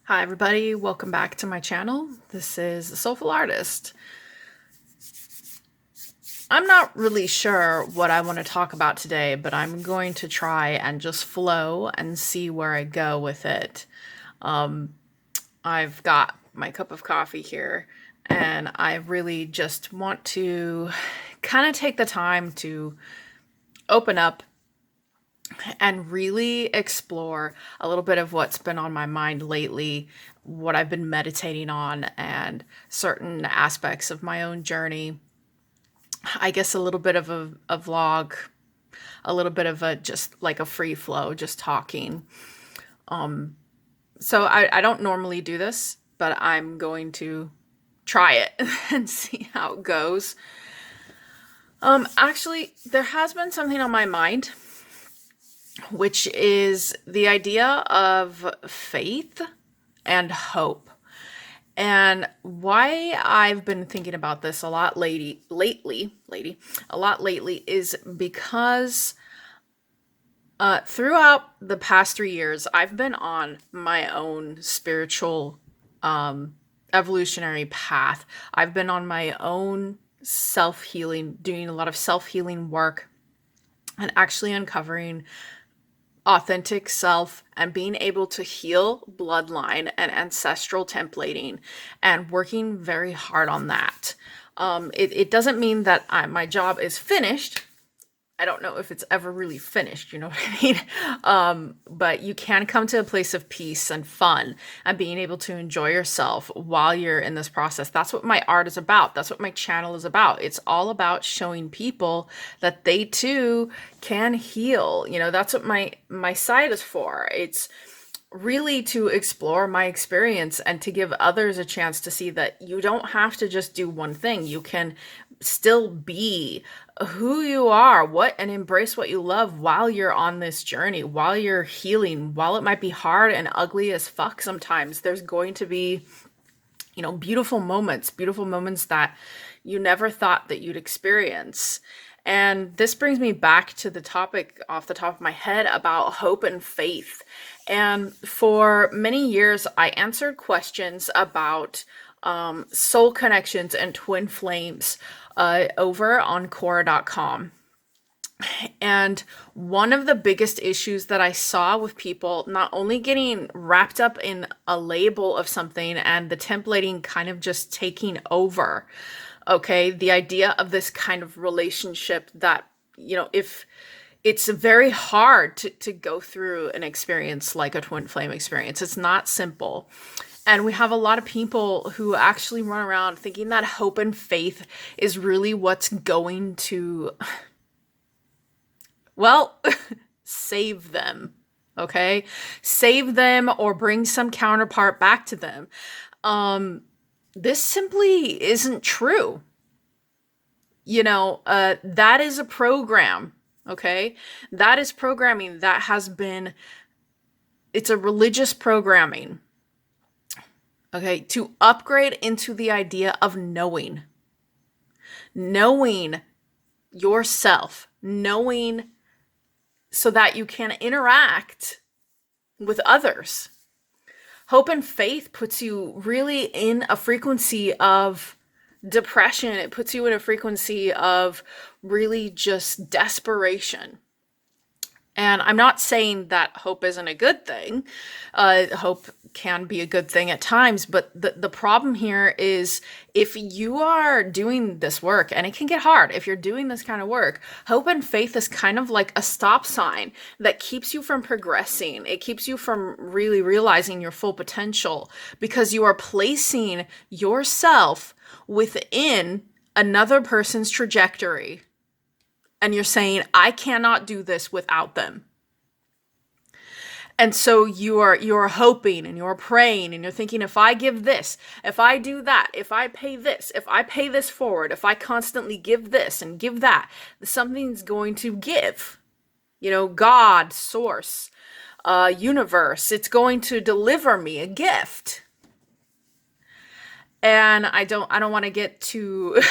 Hi everybody, welcome back to my channel. This is the Soulful Artist. I'm not really sure what I want to talk about today, but I'm going to try and just flow and see where I go with it. I've got my cup of coffee here, and I really just want to kind of take the time to open up and really explore a little bit of what's been on my mind lately, what I've been meditating on, and certain aspects of my own journey. I guess a little bit of a vlog, a little bit of a just like a free flow, just talking. So I don't normally do this, but I'm going to try it and see how it goes. Actually, there has been something on my mind, which is the idea of faith and hope. And why I've been thinking about this a lot lately is because throughout the past 3 years, I've been on my own spiritual evolutionary path. I've been on my own self healing, doing a lot of self healing work, and actually uncovering authentic self and being able to heal bloodline and ancestral templating and working very hard on that. It doesn't mean that my job is finished. I don't know if it's ever really finished, you know what I mean? But you can come to a place of peace and fun and being able to enjoy yourself while you're in this process. That's what my art is about. That's what my channel is about. It's all about showing people that they too can heal. You know, that's what my site is for. It's really to explore my experience and to give others a chance to see that you don't have to just do one thing. You can still be who you are, what and embrace what you love while you're on this journey, while you're healing, while it might be hard and ugly as fuck sometimes. There's going to be, beautiful moments that you never thought that you'd experience. And this brings me back to the topic off the top of my head about hope and faith. And for many years, I answered questions about soul connections and twin flames over on Quora.com. And one of the biggest issues that I saw with people not only getting wrapped up in a label of something and the templating kind of just taking over, okay, the idea of this kind of relationship that, if it's very hard to go through an experience like a twin flame experience, it's not simple. And we have a lot of people who actually run around thinking that hope and faith is really what's going to, well, save them. Okay? Save them or bring some counterpart back to them. This simply isn't true. That is a program. Okay? That is programming that has been, it's a religious programming. Okay? To upgrade into the idea of knowing yourself, knowing so that you can interact with others. Hope and faith puts you really in a frequency of depression. It puts you in a frequency of really just desperation. And I'm not saying that hope isn't a good thing. Hope can be a good thing at times, but the problem here is if you are doing this work, and it can get hard if you're doing this kind of work, hope and faith is kind of like a stop sign that keeps you from progressing. It keeps you from really realizing your full potential because you are placing yourself within another person's trajectory. And you're saying, I cannot do this without them. And so you're hoping and you're praying and you're thinking, if I give this, if I do that, if I pay this forward, if I constantly give this and give that, something's going to give. God, source, universe, it's going to deliver me a gift. And I don't want to get too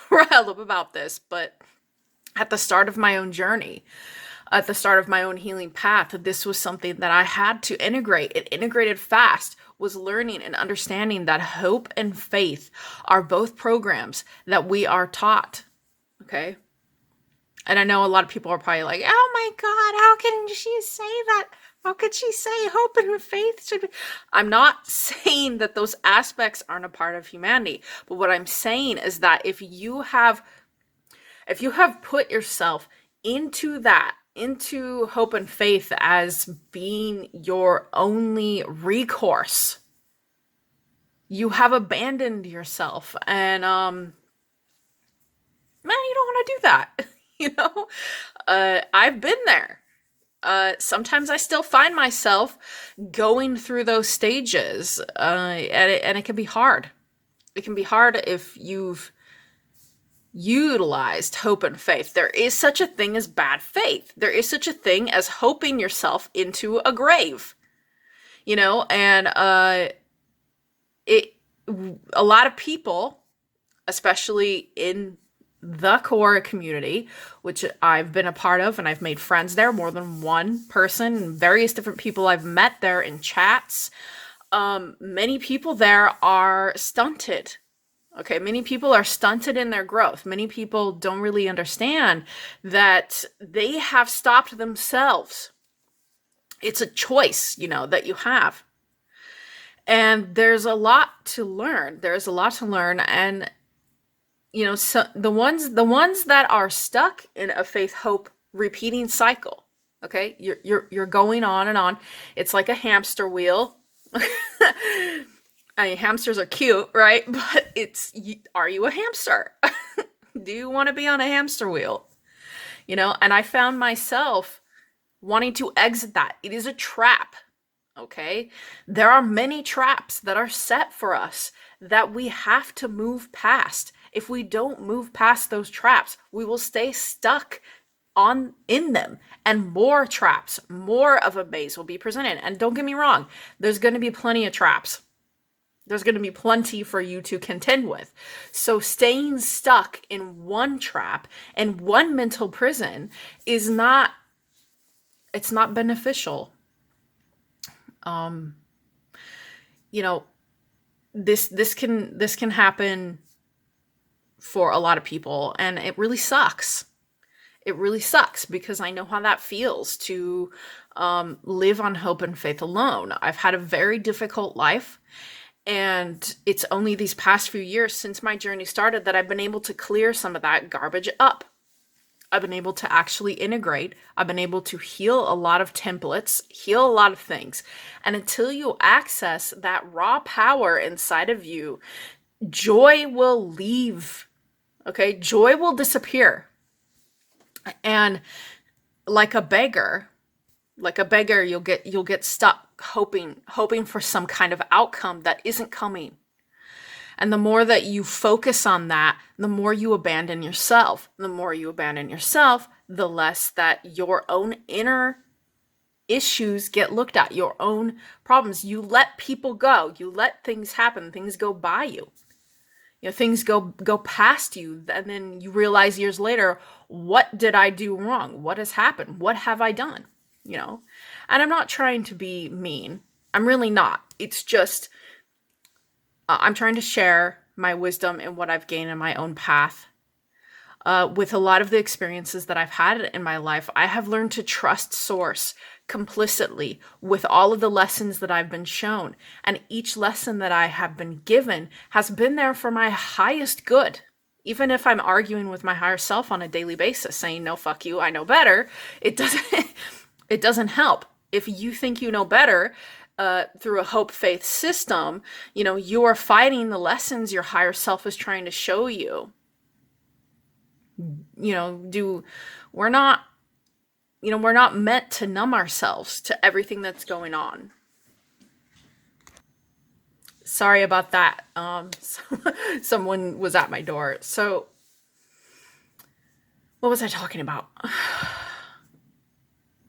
riled up about this, but at the start of my own journey, at the start of my own healing path, this was something that I had to integrate. It integrated fast, was learning and understanding that hope and faith are both programs that we are taught. Okay. And I know a lot of people are probably like, oh my God, how can she say that? How could she say hope and faith should be? I'm not saying that those aspects aren't a part of humanity, but what I'm saying is that if you have put yourself into hope and faith as being your only recourse, you have abandoned yourself. And man, you don't want to do that. you know I've been there. Sometimes I still find myself going through those stages, and it can be hard. It can be hard if you've utilized hope and faith. There is such a thing as bad faith. There is such a thing as hoping yourself into a grave. And it a lot of people, especially in the core community, which I've been a part of, and I've made friends there, more than one person, various different people I've met there in chats. Many people there are stunted. Okay, many people are stunted in their growth. Many people don't really understand that they have stopped themselves. It's a choice, that you have. And there's a lot to learn. There's a lot to learn. And so the ones that are stuck in a faith hope repeating cycle, okay, you're going on and on. It's like a hamster wheel. I mean, hamsters are cute, right? But are you a hamster? Do you want to be on a hamster wheel? And I found myself wanting to exit that. It is a trap. Okay. There are many traps that are set for us that we have to move past. If we don't move past those traps, we will stay stuck in them, and more traps, more of a maze will be presented. And don't get me wrong, there's going to be plenty of traps. There's going to be plenty for you to contend with. So staying stuck in one trap and one mental prison it's not beneficial. You know, this can happen for a lot of people, and it really sucks. It really sucks because I know how that feels to live on hope and faith alone. I've had a very difficult life, and it's only these past few years since my journey started that I've been able to clear some of that garbage up. I've been able to actually integrate. I've been able to heal a lot of templates, heal a lot of things. And until you access that raw power inside of you, joy will leave. Okay? Joy will disappear. And like a beggar, you'll get stuck hoping for some kind of outcome that isn't coming. And the more that you focus on that, the more you abandon yourself. The more you abandon yourself, the less that your own inner issues get looked at, your own problems. You let people go. You let things happen. Things go by you. Things go past you. And then you realize years later, what did I do wrong? What has happened? What have I done? And I'm not trying to be mean. I'm really not. It's just, I'm trying to share my wisdom and what I've gained in my own path. With a lot of the experiences that I've had in my life, I have learned to trust Source complicitly with all of the lessons that I've been shown. And each lesson that I have been given has been there for my highest good. Even if I'm arguing with my higher self on a daily basis, saying, no, fuck you, I know better, it doesn't help. If you think you know better, through a hope faith system, you are fighting the lessons your higher self is trying to show you. We're not meant to numb ourselves to everything that's going on. Sorry about that. Someone was at my door. So what was I talking about?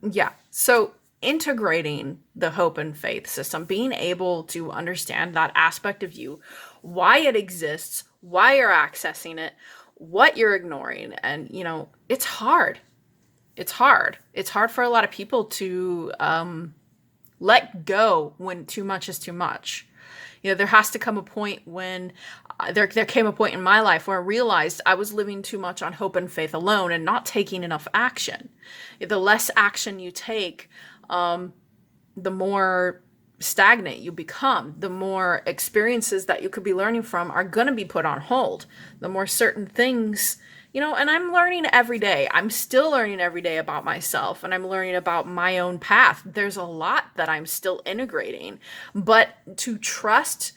Yeah. So integrating the hope and faith system, being able to understand that aspect of you, why it exists, why you're accessing it, what you're ignoring. And, it's hard. It's hard. It's hard for a lot of people to let go when too much is too much. There has to come a point when there came a point in my life where I realized I was living too much on hope and faith alone and not taking enough action. The less action you take, the more stagnant you become. The more experiences that you could be learning from are going to be put on hold. The more certain things, and I'm learning every day. I'm still learning every day about myself, and I'm learning about my own path. There's a lot that I'm still integrating, but to trust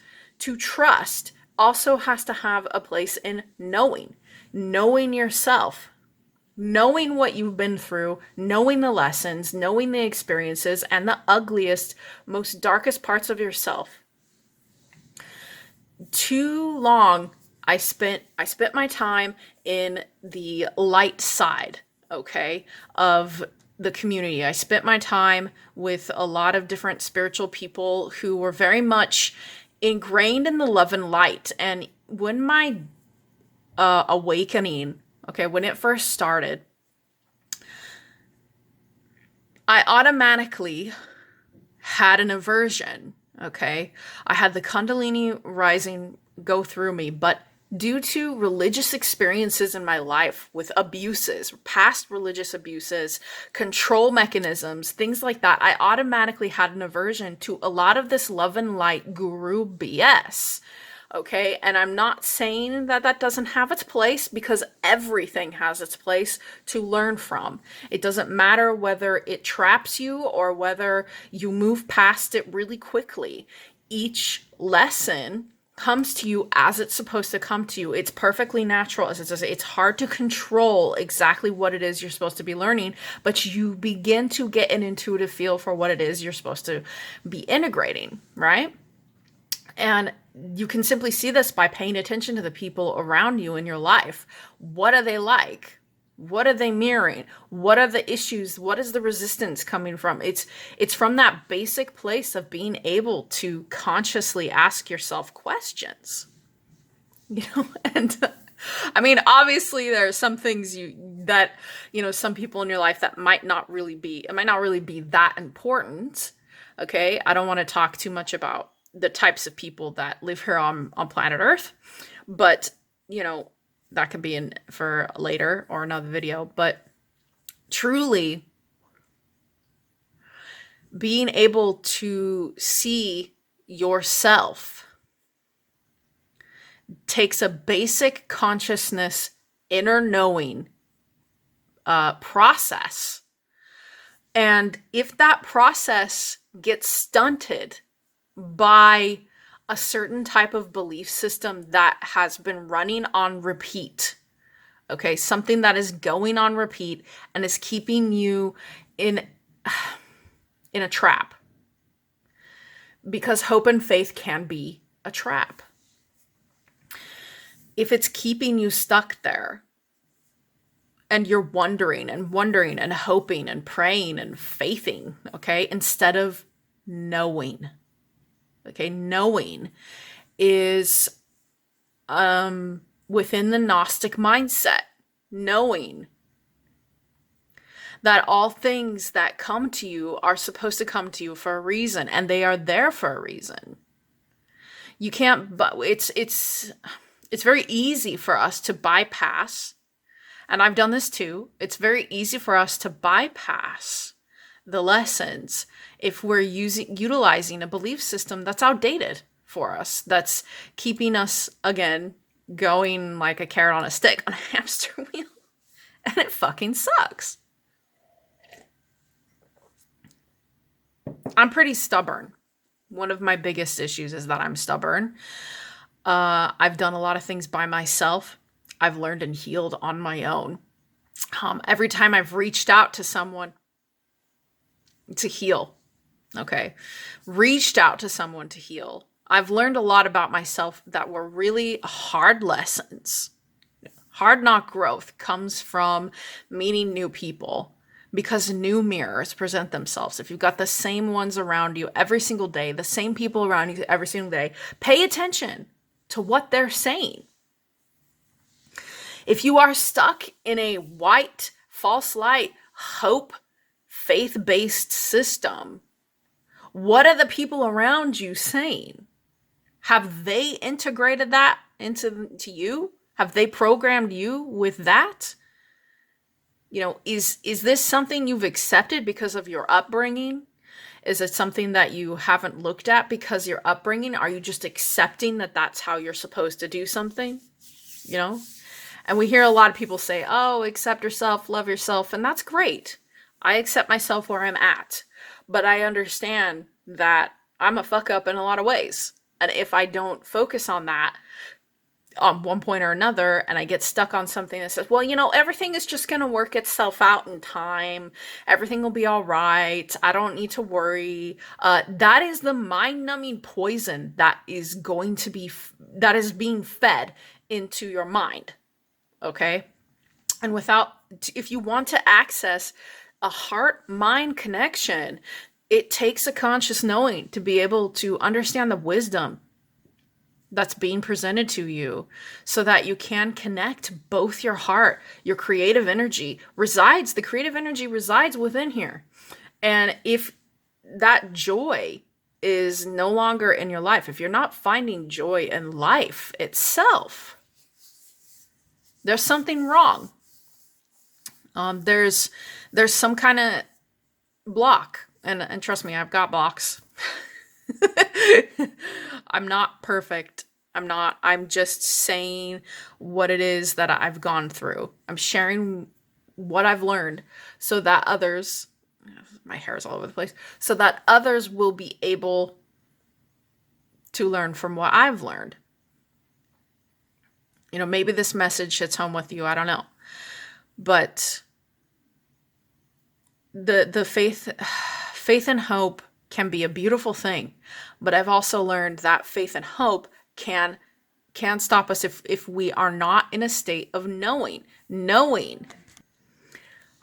also has to have a place in knowing yourself, knowing what you've been through, knowing the lessons, knowing the experiences, and the ugliest, most darkest parts of yourself. Too long I spent my time in the light side, okay, of the community. I spent my time with a lot of different spiritual people who were very much ingrained in the love and light. And when my awakening, okay, when it first started, I automatically had an aversion, okay? I had the Kundalini rising go through me, but due to religious experiences in my life with abuses, past religious abuses, control mechanisms, things like that, I automatically had an aversion to a lot of this love and light guru BS. Okay, and I'm not saying that that doesn't have its place, because everything has its place to learn from. It doesn't matter whether it traps you or whether you move past it really quickly. Each lesson comes to you as it's supposed to come to you. It's perfectly natural. As it says, it's hard to control exactly what it is you're supposed to be learning, but you begin to get an intuitive feel for what it is you're supposed to be integrating, right? And you can simply see this by paying attention to the people around you in your life. What are they like? What are they mirroring? What are the issues? What is the resistance coming from? It's from that basic place of being able to consciously ask yourself questions. And I mean, obviously there are some things some people in your life that might not really be that important. Okay? I don't want to talk too much about the types of people that live here on planet Earth, but that could be in for later or another video. But truly being able to see yourself takes a basic consciousness, inner knowing process. And if that process gets stunted by a certain type of belief system that has been running on repeat, okay, something that is going on repeat and is keeping you in a trap, because hope and faith can be a trap. If it's keeping you stuck there and you're wondering and hoping and praying and faithing, okay, instead of knowing. Okay, knowing is within the Gnostic mindset. Knowing that all things that come to you are supposed to come to you for a reason, and they are there for a reason. You can't, but it's very easy for us to bypass, and I've done this too. It's very easy for us to bypass the lessons if we're utilizing a belief system that's outdated for us, that's keeping us, again, going like a carrot on a stick on a hamster wheel, and it fucking sucks. I'm pretty stubborn. One of my biggest issues is that I'm stubborn. I've done a lot of things by myself. I've learned and healed on my own. Every time I've reached out to someone to heal, reached out to someone to heal, I've learned a lot about myself that were really hard lessons. Hard knock growth comes from meeting new people, because new mirrors present themselves. If you've got the same ones around you every single day, the same people around you every single day, pay attention to what they're saying. If you are stuck in a white, false light hope, faith-based system, what are the people around you saying? Have they integrated that into you? Have they programmed you with that? Is this something you've accepted because of your upbringing? Is it something that you haven't looked at because your upbringing? Are you just accepting that that's how you're supposed to do something? You know? And we hear a lot of people say, oh, accept yourself, love yourself, and that's great. I accept myself where I'm at. But I understand that I'm a fuck up in a lot of ways. And if I don't focus on that on one point or another, and I get stuck on something that says, well, everything is just going to work itself out in time. Everything will be all right. I don't need to worry. That is the mind numbing poison that is that is being fed into your mind. Okay. And if you want to access a heart mind connection, it takes a conscious knowing to be able to understand the wisdom that's being presented to you so that you can connect both your heart, your creative energy the creative energy resides within here. And if that joy is no longer in your life, if you're not finding joy in life itself, there's something wrong. There's some kind of block, and trust me, I've got blocks. I'm not perfect. I'm just saying what it is that I've gone through. I'm sharing what I've learned so that others, my hair's all over the place, so that others will be able to learn from what I've learned. Maybe this message hits home with you. I don't know. But the faith and hope can be a beautiful thing, but I've also learned that faith and hope can stop us if we are not in a state of knowing.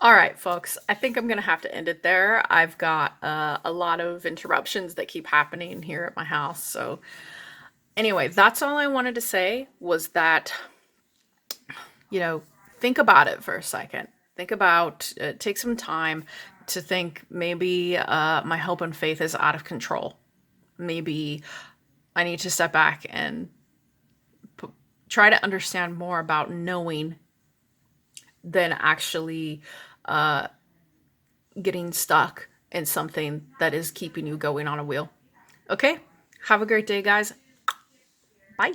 All right, folks, I think I'm gonna have to end it there. I've got a lot of interruptions that keep happening here at my house. So anyway, that's all I wanted to say, was that think about it for a second. Think about, take some time to think, maybe my hope and faith is out of control. Maybe I need to step back and try to understand more about knowing than actually getting stuck in something that is keeping you going on a wheel. Okay? Have a great day, guys. Bye.